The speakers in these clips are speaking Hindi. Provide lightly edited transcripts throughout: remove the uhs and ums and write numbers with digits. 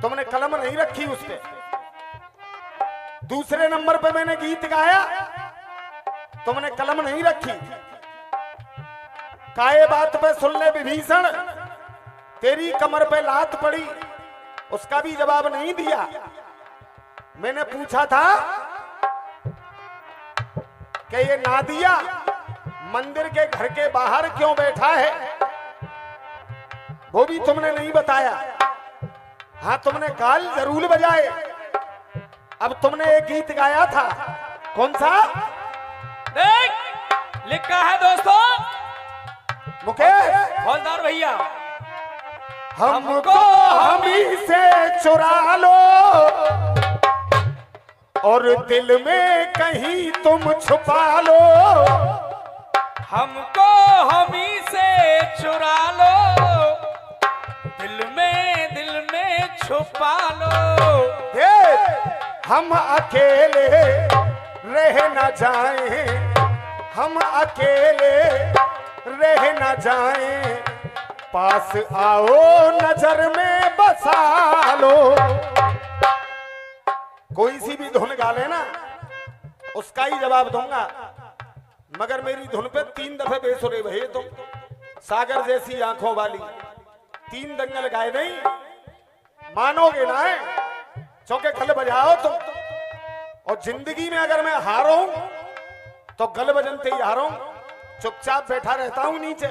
तुमने कलम नहीं रखी उस पे। दूसरे नंबर पे मैंने गीत गाया, तुमने कलम नहीं रखी। काये बात पे सुन ले विभीषण, तेरी कमर पे लात पड़ी, उसका भी जवाब नहीं दिया। मैंने पूछा था कि ये नादिया मंदिर के घर के बाहर क्यों बैठा है, वो भी तुमने नहीं बताया। हाँ, तुमने गाल जरूर बजाए। अब तुमने एक गीत गाया था, कौन सा? देख लिखा है दोस्तों मुकेश हौलदार भैया, हमको हमी से चुरा लो और दिल में कहीं तुम छुपा लो। हमको हमी से चुरा लो, दिल में छुपा लो। हम अकेले रह न जाएं, हम अकेले रह न जाएं, पास आओ नजर में बसा लो। कोई सी भी धुन गा लेना, उसका ही जवाब दूंगा, मगर मेरी धुन पे 3 दफे बेसुरे भये तुम। सागर जैसी आंखों वाली 3 दंगल गाए नहीं, मानोगे ना है, चौके गल बजाओ तुम। और जिंदगी में अगर मैं हारूं तो गल बजनते ही हारूं, चुपचाप बैठा रहता हूं नीचे।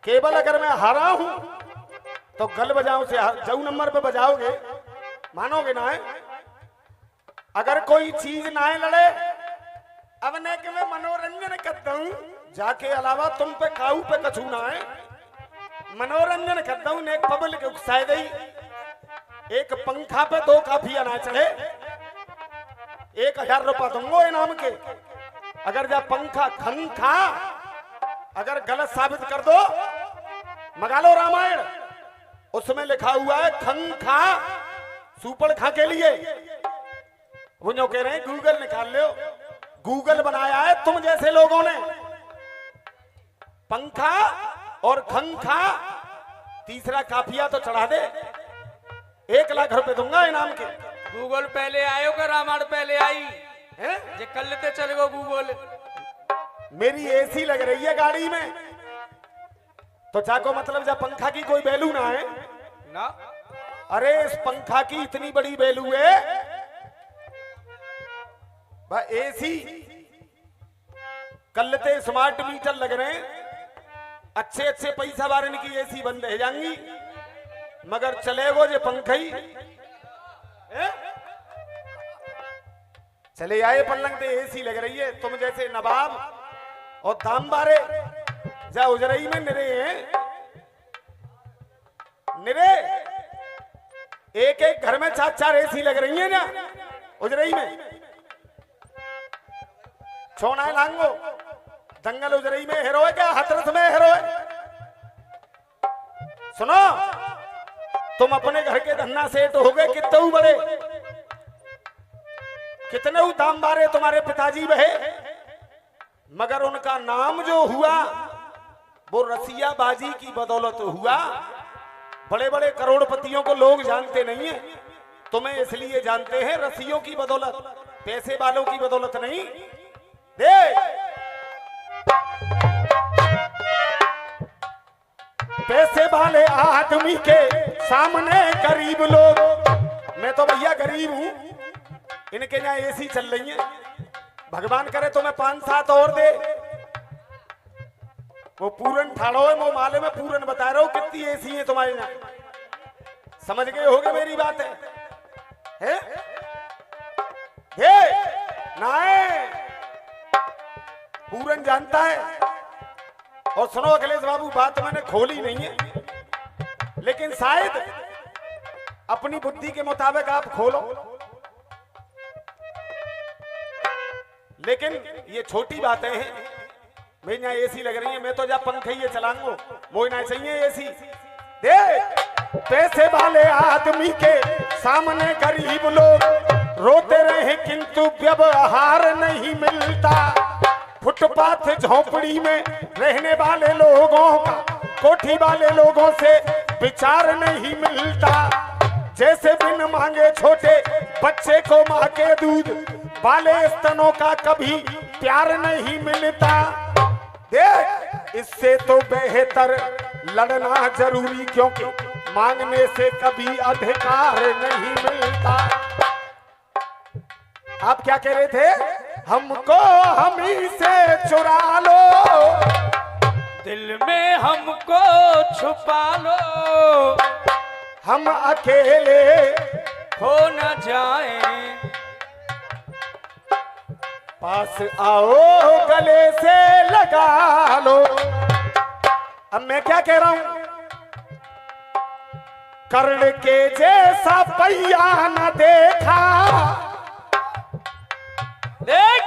केवल अगर मैं हारा हूं तो गल बजाओ से जो नंबर पे बजाओगे, मानोगे ना है। अगर कोई चीज ना लड़े, अब ने कि मैं मनोरंजन करता हूं, जाके अलावा तुम पे काऊ पे कछू ना है। मनोरंजन करता हूं, नेक पब्लिक उकसाए गई, एक पंखा पे 2 काफिया ना चढ़े, 1000 रुपया दूंगो इनाम के। अगर जा पंखा खंखा अगर गलत साबित कर दो, मंगा लो रामायण, उसमें लिखा हुआ है खंखा सुपड़ खा के लिए। वो जो कह रहे हैं गूगल निकाल लो, गूगल बनाया है तुम जैसे लोगों ने। पंखा और खंखा, तीसरा काफिया तो चढ़ा दे, 1 लाख रुपए दूंगा इनाम के। गूगल पहले आयो का रामायण पहले आई है, जे कल लेते चल गो गूगल। मेरी एसी लग रही है गाड़ी में, तो चाको मतलब जब पंखा की कोई वैल्यू ना है ना। अरे इस पंखा की इतनी बड़ी वैल्यू है, एसी कल्लते स्मार्ट मीटर लग रहे हैं, अच्छे अच्छे पैसा बारन की एसी बंद रह जाएंगी, मगर चलेगो जे पंखई चले आए पलंग पे एसी लग रही है। तुम जैसे नवाब और दाम बारे जा उजरई में निरे हैं, निरे एक एक घर में 4-4 एसी लग रही है ना उजरई में। छोना है लांगो दंगल उजरई में हेरो है क्या, हथरस में हेरो है। सुनो, तुम अपने घर के धन्ना सेठ हो गए कितने बड़े, कितने दाम बारे तुम्हारे पिताजी बहे, मगर उनका नाम जो हुआ वो रसिया बाजी की बदौलत हुआ। बड़े बड़े करोड़पतियों को लोग जानते नहीं है, तुम्हें इसलिए जानते हैं रसियों की बदौलत, पैसे वालों की बदौलत नहीं। देख पैसे वाले आदमी के सामने गरीब लोग, मैं तो भैया गरीब हूं, इनके यहाँ एसी चल रही है, भगवान करे तो मैं 5-7 और दे। वो पूरन ठाड़ो है, वो माले में पूरन बता रहा हूं कितनी एसी है तुम्हारे यहाँ, समझ गए होगे मेरी बात है? नाए पूरन जानता है। और सुनो अखिलेश बाबू, बात मैंने खोली नहीं है, लेकिन शायद अपनी बुद्धि के मुताबिक आप खोलो, लेकिन ये छोटी बातें हैं। मेरे यहाँ एसी लग रही है, मैं तो जब पंखे ये चलाऊंगा, मुझे ना चाहिए एसी। देख पैसे वाले आदमी के सामने गरीब लोग रोते रहे किंतु व्यवहार नहीं मिलता। फुटपाथ झोपड़ी में रहने वाले लोगों का कोठी वाले लोगों से विचार नहीं मिलता। जैसे बिन मांगे छोटे बच्चे को माँ के दूध, बाले स्तनों का कभी प्यार नहीं मिलता। देख, इससे तो बेहतर लड़ना जरूरी, क्योंकि मांगने से कभी अधिकार नहीं मिलता। आप क्या कह रहे थे? हमको हम ही से चुरा लो, दिल में हमको छुपा लो, हम अकेले हो न जाए, पास आओ गले से लगा लो। अब मैं क्या कह रहा हूं? कर्ण के जैसा पहिया न देखा। देख,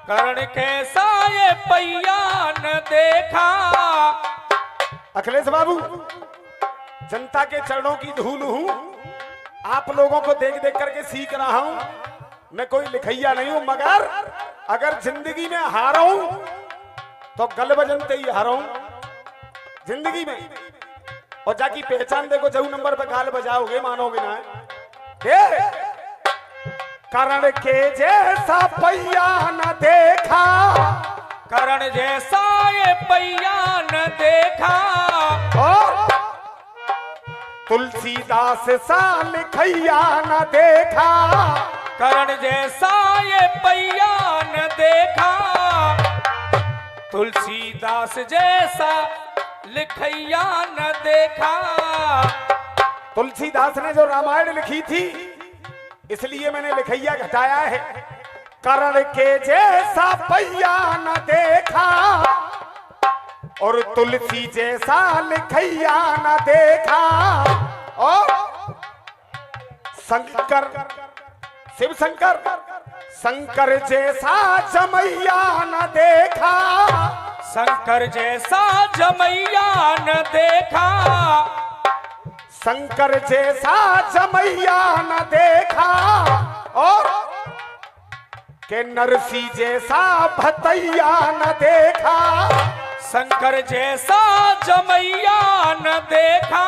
कर्ण कैसा ये पहिया न देखा। अखिलेश बाबू, जनता के चरणों की धूल हूं, आप लोगों को देख देख करके सीख रहा हूं। मैं कोई लिखैया नहीं हूं, मगर अगर जिंदगी में हारा हूं तो गल बजनते ही हारा हूं जिंदगी में। और जाकी पहचान देखो, जऊ नंबर पे गाल बजाओगे, मानोगे ना। कर्ण के जैसा पहिया न देखा, कर्ण जैसा ये पहिया न देखा। और तुलसीदास सा लिखैया न देखा, कर्ण जैसा ये पहिया न देखा। तुलसीदास जैसा लिखैया न देखा। तुलसीदास ने जो रामायण लिखी थी, इसलिए मैंने लिखैया घटाया है। कर्ण के जैसा पहिया न देखा, और तुलसी जैसा लिखैया न देखा। और शंकर, शिव शंकर, शंकर जैसा जमैया न देखा, शंकर जैसा जमैया न देखा। शंकर जैसा जमैया न देखा। और के नरसी जैसा भतैया न देखा, शंकर जैसा जमैया न देखा।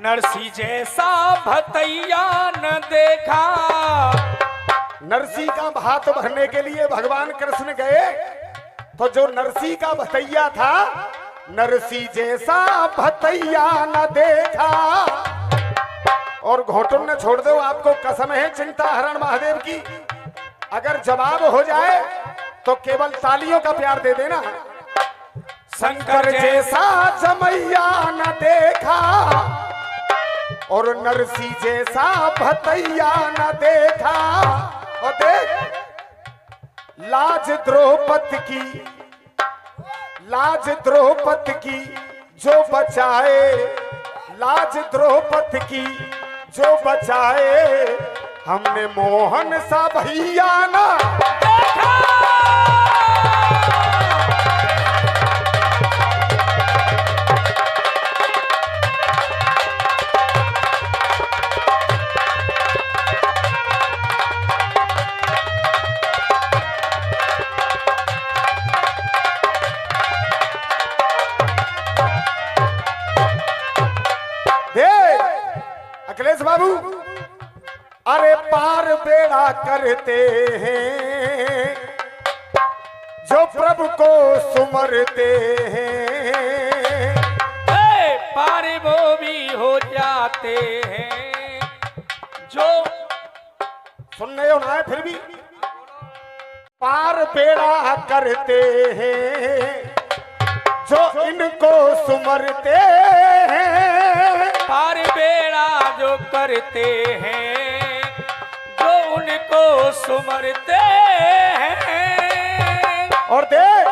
नरसी जैसा भतैया न देखा। नरसी का भात भरने के लिए भगवान कृष्ण गए, तो जो नरसी का भतैया था, नरसी जैसा भतैया न देखा। और घोटुन ने छोड़ दो, आपको कसम है चिंता हरण महादेव की, अगर जवाब हो जाए तो केवल तालियों का प्यार दे देना। शंकर जैसा जमैया न देखा, और नरसी जैसा भतैया न देखा। और देख, लाज द्रौपदी की जो बचाए, लाज द्रौपदी की जो बचाए, हमने मोहन सा भैया ना देखा। अखिलेश बाबू, अरे पार बेड़ा करते हैं जो प्रभु को सुमरते हैं, पार वो भी हो जाते हैं जो सुनने हो ना है, फिर भी पार बेड़ा करते हैं जो इनको सुमरते हैं। पार बेड़ा जो करते हैं जो उनको सुमरते हैं। और देख,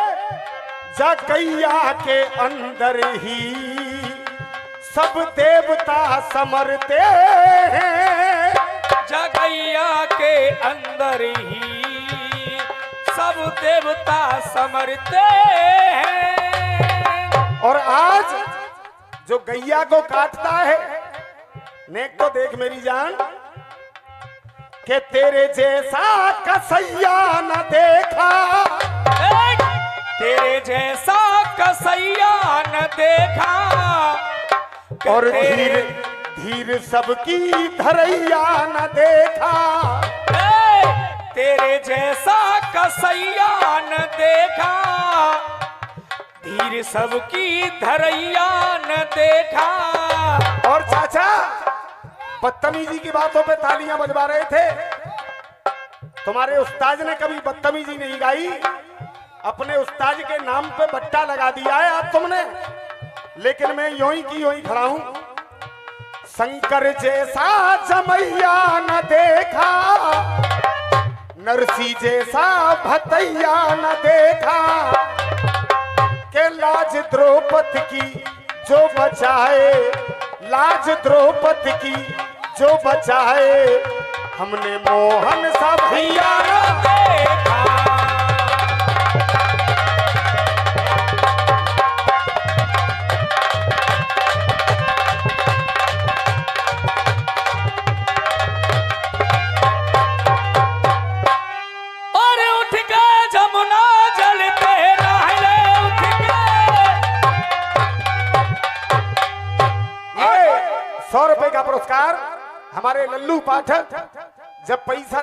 जगैया के अंदर ही सब देवता समरते हैं। जगैया के अंदर ही सब देवता समरते हैं। और आज जो गैया को काटता है, नेक तो देख मेरी जान, कि तेरे जैसा कसैया न देखा, तेरे जैसा कसैया न देखा। और धीरे धीर सबकी धरैया न देखा। तेरे जैसा कसैया न देखा, धीर सबकी धरैया न देखा। और चाचा बदतमीजी की बातों पे तालियां बजवा रहे थे। तुम्हारे उस्ताद ने कभी बदतमीजी नहीं गाई, अपने उस्ताद के नाम पे बट्टा लगा दिया है आज तुमने, लेकिन मैं यूं ही की यूं ही खड़ा हूं। शंकर जैसा जमैया न देखा, नरसी जैसा भतैया न देखा, के लाज द्रौपदी की जो बचाए, लाज द्रौपदी की जो बचाए, हमने मोहन सा भैया न देखा। $100 का पुरस्कार हमारे लल्लू पाठक जब पैसा